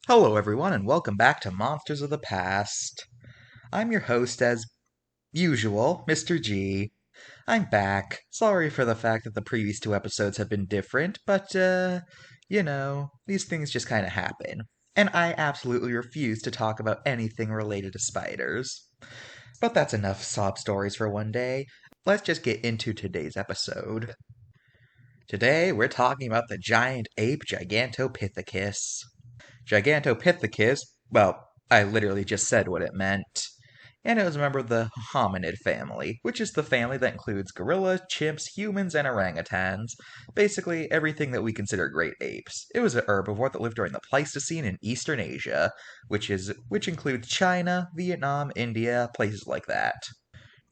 Hello, everyone, and welcome back to Monsters of the Past. I'm your host, as usual, Mr. G. I'm back. Sorry for the fact that the previous two episodes have been different, but, these things just kind of happen. And I absolutely refuse to talk about anything related to spiders. But that's enough sob stories for one day. Let's just get into today's episode. Today, we're talking about the giant ape Gigantopithecus. Gigantopithecus, well, I literally just said what it meant. And it was a member of the hominid family, which is the family that includes gorillas, chimps, humans, and orangutans. Basically, everything that we consider great apes. It was an herbivore that lived during the Pleistocene in Eastern Asia, which includes China, Vietnam, India, places like that.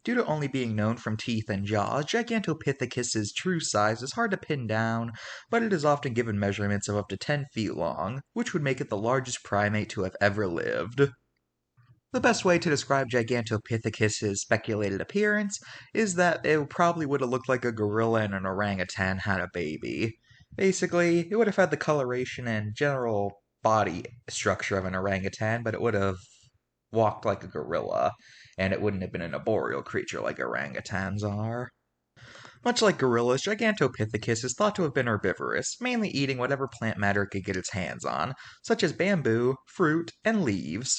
Due to only being known from teeth and jaws, Gigantopithecus's true size is hard to pin down, but it is often given measurements of up to 10 feet long, which would make it the largest primate to have ever lived. The best way to describe Gigantopithecus's speculated appearance is that it probably would have looked like a gorilla and an orangutan had a baby. Basically, it would have had the coloration and general body structure of an orangutan, but it would have walked like a gorilla, and it wouldn't have been an arboreal creature like orangutans are. Much like gorillas, Gigantopithecus is thought to have been herbivorous, mainly eating whatever plant matter it could get its hands on, such as bamboo, fruit, and leaves.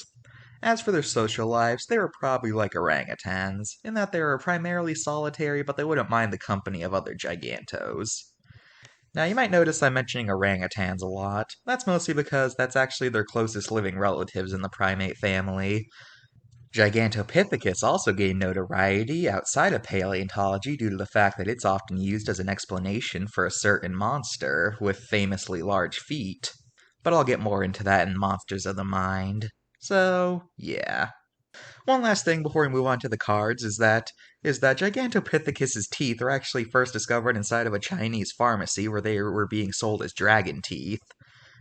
As for their social lives, they were probably like orangutans, in that they were primarily solitary, but they wouldn't mind the company of other gigantos. Now, you might notice I'm mentioning orangutans a lot. That's mostly because that's actually their closest living relatives in the primate family. Gigantopithecus also gained notoriety outside of paleontology due to the fact that it's often used as an explanation for a certain monster with famously large feet. But I'll get more into that in Monsters of the Mind. So, yeah. One last thing before we move on to the cards is that Gigantopithecus's teeth were actually first discovered inside of a Chinese pharmacy where they were being sold as dragon teeth.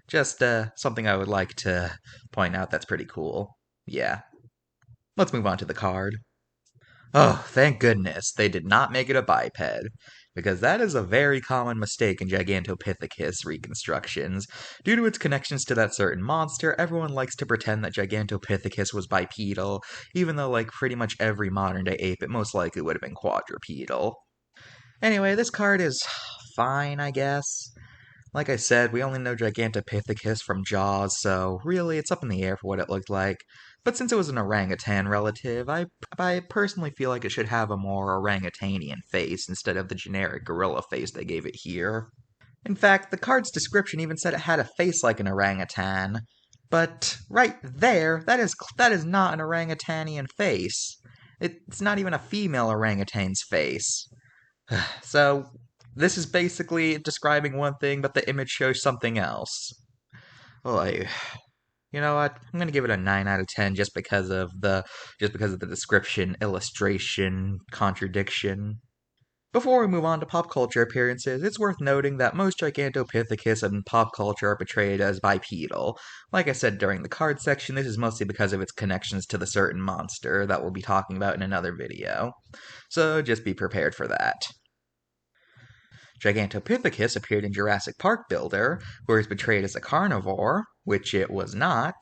Just something I would like to point out that's pretty cool. Yeah. Let's move on to the card. Oh, thank goodness they did not make it a biped, because that is a very common mistake in Gigantopithecus reconstructions. Due to its connections to that certain monster, everyone likes to pretend that Gigantopithecus was bipedal, even though, like pretty much every modern day ape, it most likely would have been quadrupedal. Anyway, this card is fine, I guess. Like I said, we only know Gigantopithecus from Jaws, so really it's up in the air for what it looked like. But since it was an orangutan relative, I personally feel like it should have a more orangutanian face instead of the generic gorilla face they gave it here. In fact, the card's description even said it had a face like an orangutan. But right there, that is not an orangutanian face. It's not even a female orangutan's face. So, this is basically describing one thing, but the image shows something else. Oh, you know what? I'm gonna give it a 9 out of 10 just because of the description, illustration, contradiction. Before we move on to pop culture appearances, it's worth noting that most Gigantopithecus in pop culture are portrayed as bipedal. Like I said during the card section, this is mostly because of its connections to the certain monster that we'll be talking about in another video. So just be prepared for that. Gigantopithecus appeared in Jurassic Park Builder, where it's portrayed as a carnivore, which it was not.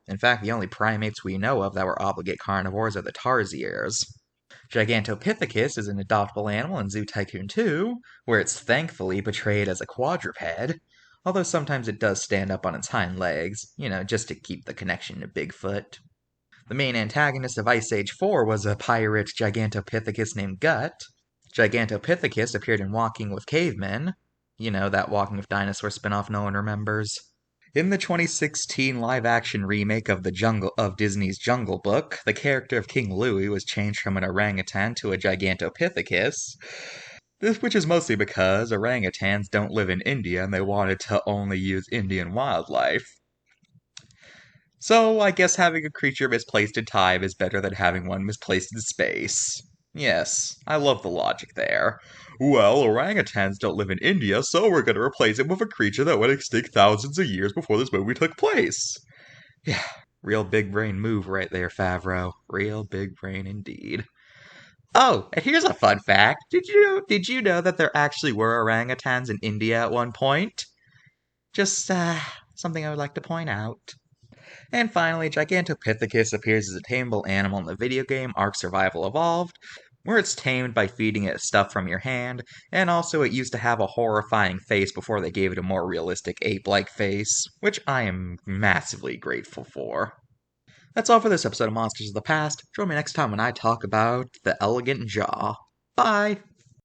In fact, the only primates we know of that were obligate carnivores are the tarsiers. Gigantopithecus is an adoptable animal in Zoo Tycoon 2, where it's thankfully portrayed as a quadruped, although sometimes it does stand up on its hind legs, just to keep the connection to Bigfoot. The main antagonist of Ice Age 4 was a pirate Gigantopithecus named Gut. Gigantopithecus appeared in Walking with Cavemen. That Walking with Dinosaurs spinoff no one remembers. In the 2016 live-action remake of Disney's Jungle Book, the character of King Louie was changed from an orangutan to a Gigantopithecus. Which is mostly because orangutans don't live in India and they wanted to only use Indian wildlife. So I guess having a creature misplaced in time is better than having one misplaced in space. Yes, I love the logic there. Well, orangutans don't live in India, so we're going to replace it with a creature that went extinct thousands of years before this movie took place. Yeah, real big brain move right there, Favreau. Real big brain indeed. Oh, and here's a fun fact. Did you know that there actually were orangutans in India at one point? Just something I would like to point out. And finally, Gigantopithecus appears as a tameable animal in the video game Ark Survival Evolved, where it's tamed by feeding it stuff from your hand, and also it used to have a horrifying face before they gave it a more realistic ape-like face, which I am massively grateful for. That's all for this episode of Monsters of the Past. Join me next time when I talk about the elegant jaw. Bye!